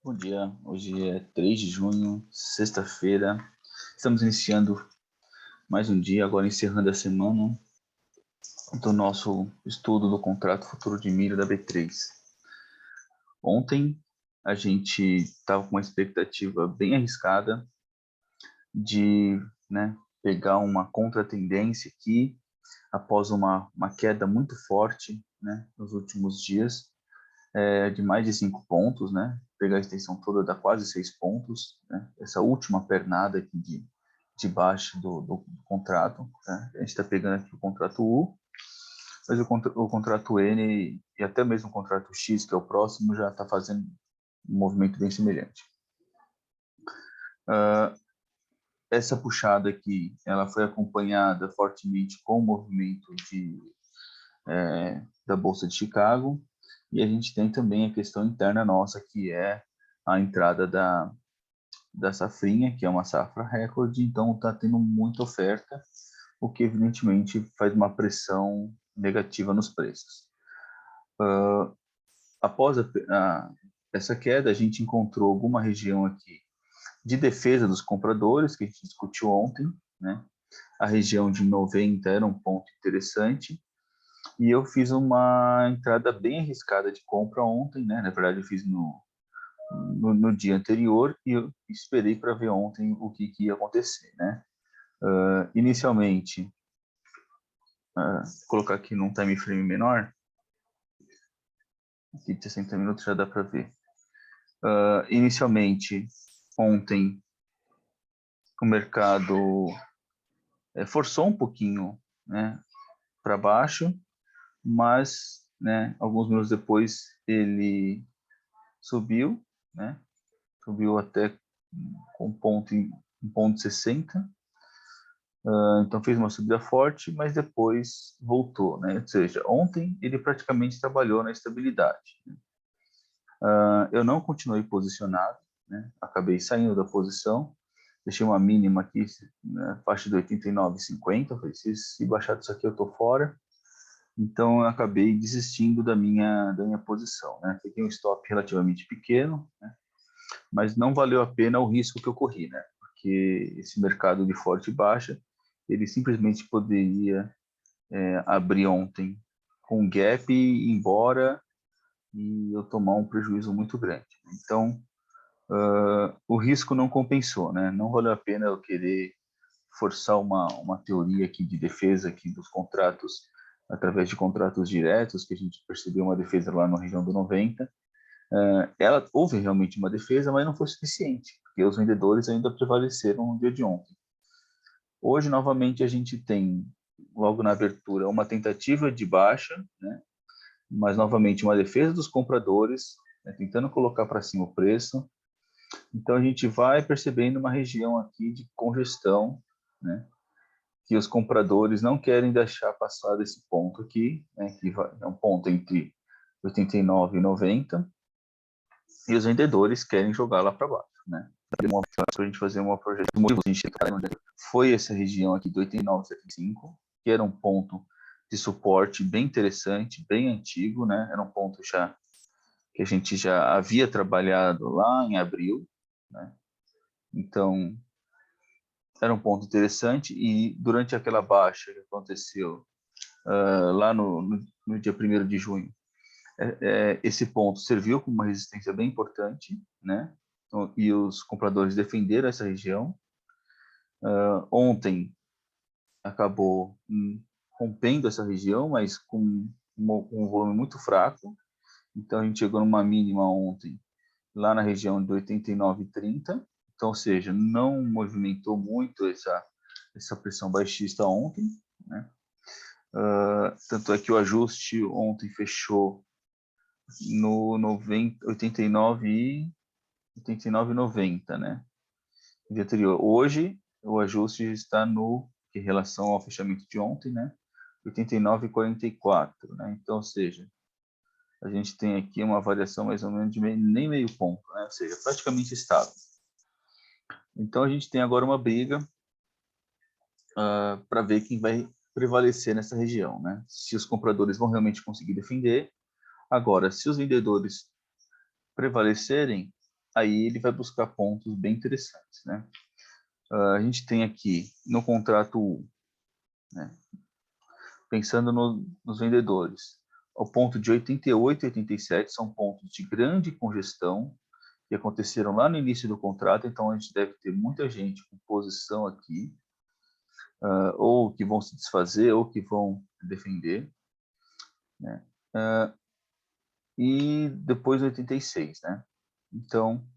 Bom dia, hoje é 3 de junho, sexta-feira. Estamos iniciando mais um dia, agora encerrando a semana do nosso estudo do contrato futuro de milho da B3. Ontem a gente estava com uma expectativa bem arriscada de, pegar uma contratendência aqui após uma queda muito forte, nos últimos dias, de mais de 5 pontos, pegar a extensão toda dá quase 6 pontos, essa última pernada aqui de baixo do contrato, a gente está pegando aqui o contrato U, mas o contrato N e até mesmo o contrato X, que é o próximo, já está fazendo um movimento bem semelhante. Essa puxada aqui, ela foi acompanhada fortemente com o movimento da Bolsa de Chicago, e a gente tem também a questão interna nossa, que é a entrada da safrinha, que é uma safra recorde, então está tendo muita oferta, o que evidentemente faz uma pressão negativa nos preços. Após essa queda, a gente encontrou alguma região aqui de defesa dos compradores, que a gente discutiu ontem, A região de 90 era um ponto interessante, e eu fiz uma entrada bem arriscada de compra ontem, Na verdade, eu fiz no dia anterior e eu esperei para ver ontem o que ia acontecer, Inicialmente, vou colocar aqui num time frame menor, aqui de 60 minutos já dá para ver. Inicialmente, ontem, o mercado forçou um pouquinho, para baixo, mas, alguns minutos depois ele subiu, subiu até com um ponto 60, então fez uma subida forte, mas depois voltou, Ou seja, ontem ele praticamente trabalhou na estabilidade. Eu não continuei posicionado, acabei saindo da posição, deixei uma mínima aqui, faixa de 89,50, falei, se baixar disso aqui eu tô fora, então eu acabei desistindo da minha posição, Peguei um stop relativamente pequeno, mas não valeu a pena o risco que eu corri, Porque esse mercado de forte e baixa, ele simplesmente poderia abrir ontem com gap e ir embora e eu tomar um prejuízo muito grande. Então, o risco não compensou, Não valeu a pena eu querer forçar uma teoria aqui de defesa aqui dos contratos através de contratos diretos, que a gente percebeu uma defesa lá na região do 90. Houve realmente uma defesa, mas não foi suficiente, porque os vendedores ainda prevaleceram no dia de ontem. Hoje, novamente, a gente tem, logo na abertura, uma tentativa de baixa, mas novamente uma defesa dos compradores, tentando colocar para cima o preço. Então a gente vai percebendo uma região aqui de congestão, que os compradores não querem deixar passar desse ponto aqui, que é um ponto entre 89 e 90, e os vendedores querem jogar lá para baixo, para a gente fazer uma projeção, foi essa região aqui do 89,75, que era um ponto de suporte bem interessante, bem antigo, Era um ponto já que a gente já havia trabalhado lá em abril, Então, era um ponto interessante e durante aquela baixa que aconteceu lá no dia 1º de junho, esse ponto serviu como uma resistência bem importante, Então, e os compradores defenderam essa região. Ontem acabou rompendo essa região, mas com um volume muito fraco. Então, a gente chegou numa mínima ontem, lá na região de 89,30. Então, ou seja, não movimentou muito essa pressão baixista ontem, tanto é que o ajuste ontem fechou no 89 e 89,90, No dia anterior. Hoje, o ajuste está em relação ao fechamento de ontem, 89,44, Então, ou seja, a gente tem aqui uma variação mais ou menos de nem meio ponto, Ou seja, praticamente estável. Então, a gente tem agora uma briga para ver quem vai prevalecer nessa região, Se os compradores vão realmente conseguir defender. Agora, se os vendedores prevalecerem, aí ele vai buscar pontos bem interessantes, né? A gente tem aqui no contrato U, né? Pensando nos vendedores, o ponto de 88 e 87 são pontos de grande congestão que aconteceram lá no início do contrato, então a gente deve ter muita gente com posição aqui, ou que vão se desfazer, ou que vão defender, né? E depois 86, né? Então,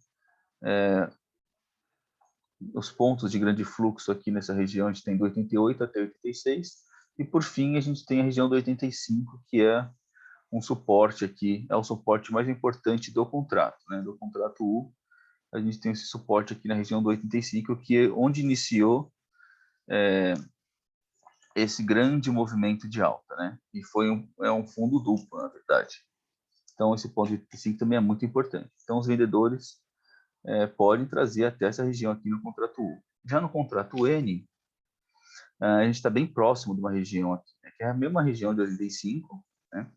os pontos de grande fluxo aqui nessa região, a gente tem do 88 até 86, e por fim a gente tem a região do 85, que é um suporte aqui, é o suporte mais importante do contrato, né? Do contrato U, a gente tem esse suporte aqui na região do 85, que é onde iniciou esse grande movimento de alta, né? E foi um fundo duplo, na verdade. Então, esse ponto de 85 também é muito importante. Então, os vendedores podem trazer até essa região aqui no contrato U. Já no contrato N, a gente está bem próximo de uma região aqui, né? Que é a mesma região de 85, né?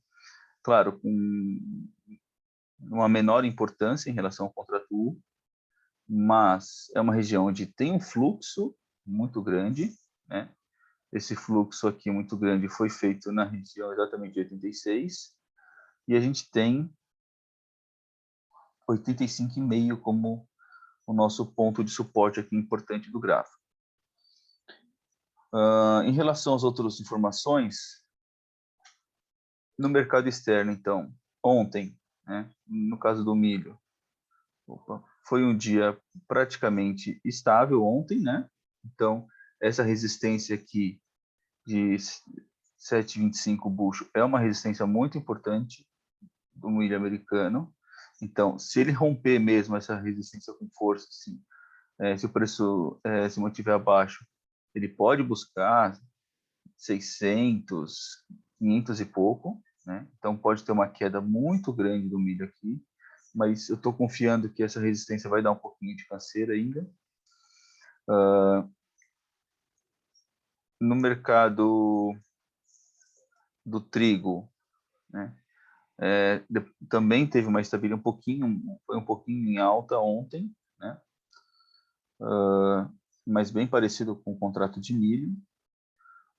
Claro, com uma menor importância em relação ao contrato U, mas é uma região onde tem um fluxo muito grande, né? Esse fluxo aqui muito grande foi feito na região exatamente de 86, e a gente tem 85,5 como o nosso ponto de suporte aqui importante do gráfico. Em relação às outras informações, no mercado externo, então, ontem, né, no caso do milho, foi um dia praticamente estável ontem, né? Então, essa resistência aqui de 7,25 bucho é uma resistência muito importante do milho americano. Então, se ele romper mesmo essa resistência com força, sim, se o preço se mantiver abaixo, ele pode buscar 600, 500 e pouco, né? Então, pode ter uma queda muito grande do milho aqui, mas eu estou confiando que essa resistência vai dar um pouquinho de canseira ainda. No mercado do trigo, né? Também teve uma estabilidade foi um pouquinho em alta ontem, né? Mas bem parecido com o contrato de milho.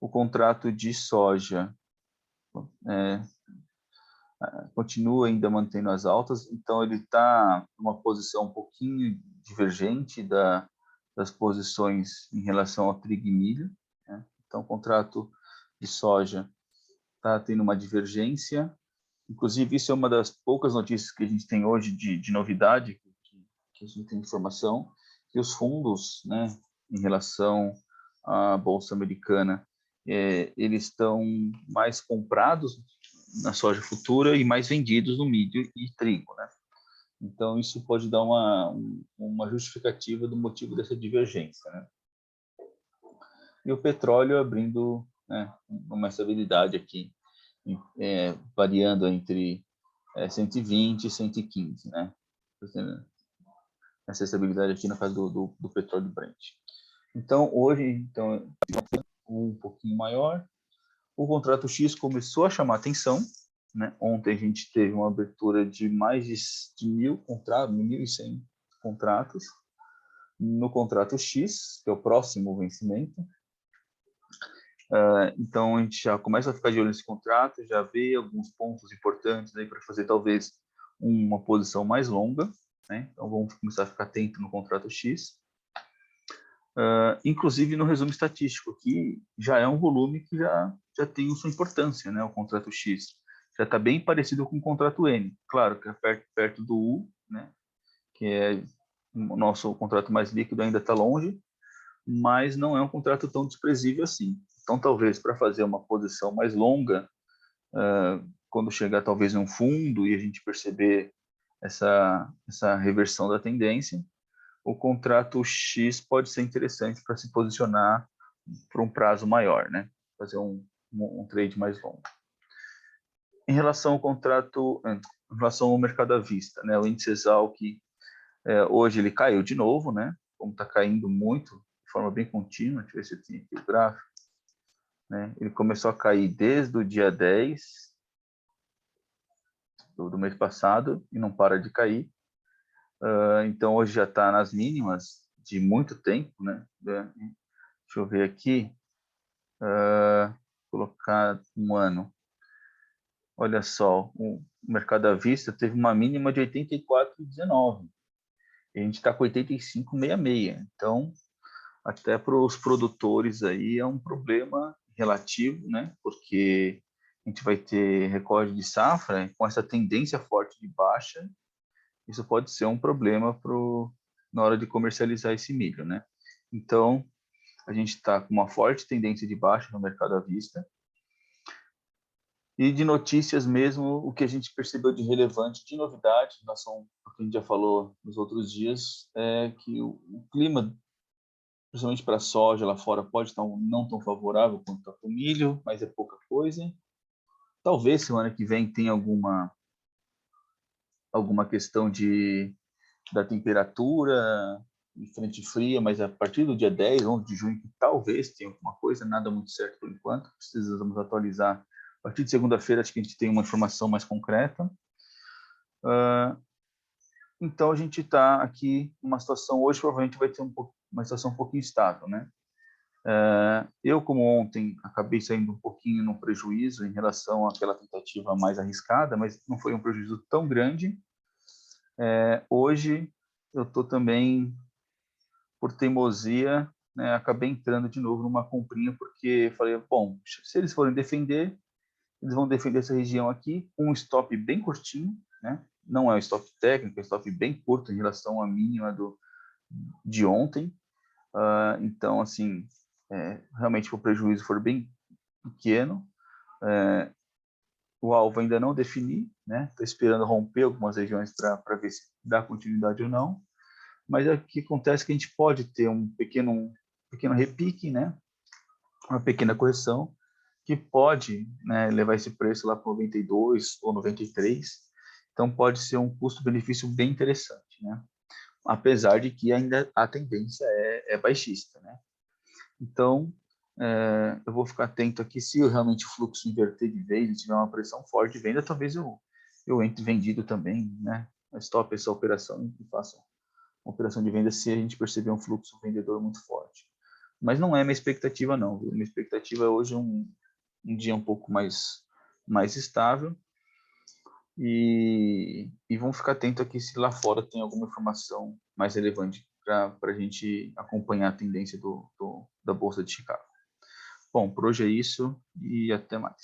O contrato de soja continua ainda mantendo as altas, então ele está numa posição um pouquinho divergente das posições em relação ao trigo e milho, né? Então, o contrato de soja está tendo uma divergência. Inclusive, isso é uma das poucas notícias que a gente tem hoje de novidade, que a gente tem informação, que os fundos, né, em relação à Bolsa Americana, eles estão mais comprados na soja futura e mais vendidos no milho e trigo, né? Então, isso pode dar uma justificativa do motivo dessa divergência, né? E o petróleo abrindo, né, uma estabilidade aqui, variando entre 120 e 115, né? Essa estabilidade aqui no caso do petróleo Brent. Então, hoje, então, um pouquinho maior. O contrato X começou a chamar atenção, né? Ontem a gente teve uma abertura de mais de 1.000 contratos, 1.100 contratos no contrato X, que é o próximo vencimento. Então, a gente já começa a ficar de olho nesse contrato, já vê alguns pontos importantes aí para fazer talvez uma posição mais longa, né? Então, vamos começar a ficar atento no contrato X. Inclusive no resumo estatístico, que já é um volume que já tem sua importância, né? O contrato X já está bem parecido com o contrato N. Claro que é perto do U, né? Que é o nosso contrato mais líquido, ainda está longe, mas não é um contrato tão desprezível assim. Então, talvez para fazer uma posição mais longa, quando chegar talvez um fundo e a gente perceber essa reversão da tendência, o contrato X pode ser interessante para se posicionar por um prazo maior, né? Fazer um trade mais longo. Em relação ao contrato, em relação ao mercado à vista, né? O índice Exalc, hoje ele caiu de novo, né? Como está caindo muito, de forma bem contínua, deixa eu ver se eu tenho aqui o gráfico, né? Ele começou a cair desde o dia 10 do mês passado e não para de cair. Então, hoje já está nas mínimas de muito tempo, né? Deixa eu ver aqui, colocar um ano. Olha só, o mercado à vista teve uma mínima de 84,19. E a gente está com 85,66. Então, até para os produtores aí é um problema relativo, né? Porque a gente vai ter recorde de safra com essa tendência forte de baixa. Isso pode ser um problema na hora de comercializar esse milho, né? Então, a gente está com uma forte tendência de baixa no mercado à vista. E de notícias mesmo, o que a gente percebeu de relevante, de novidade, em relação ao que a gente já falou nos outros dias, é que o clima, principalmente para a soja lá fora, pode estar não tão favorável quanto para o milho, mas é pouca coisa. Talvez semana que vem tenha alguma questão da temperatura, de frente fria, mas a partir do dia 10, 11 de junho, talvez tenha alguma coisa, nada muito certo por enquanto, precisamos atualizar. A partir de segunda-feira, acho que a gente tem uma informação mais concreta. Então, a gente está aqui numa situação, hoje provavelmente vai ter uma situação um pouquinho estável, né? Eu, como ontem, acabei saindo um pouquinho no prejuízo em relação àquela tentativa mais arriscada, mas não foi um prejuízo tão grande. Hoje, eu estou também, por teimosia, né, acabei entrando de novo numa comprinha, porque falei, bom, se eles forem defender, eles vão defender essa região aqui com um stop bem curtinho, né? Não é um stop técnico, é um stop bem curto em relação à mínima de ontem. Então, assim, realmente o prejuízo for bem pequeno. O alvo ainda não defini, né? Estou esperando romper algumas regiões para ver se dá continuidade ou não. Mas o que acontece é que a gente pode ter um pequeno repique, né? Uma pequena correção, que pode, né, levar esse preço lá para 92 ou 93. Então, pode ser um custo-benefício bem interessante, né? Apesar de que ainda a tendência é baixista, né? Então, eu vou ficar atento aqui. Se realmente o fluxo inverter de vez e tiver uma pressão forte de venda, talvez eu entre vendido também, né? Stop essa operação e faça uma operação de venda se a gente perceber um fluxo vendedor muito forte. Mas não é minha expectativa, não. Viu? Minha expectativa é hoje um dia um pouco mais estável. E vamos ficar atento aqui se lá fora tem alguma informação mais relevante para a gente acompanhar a tendência da Bolsa de Chicago. Bom, por hoje é isso e até mais.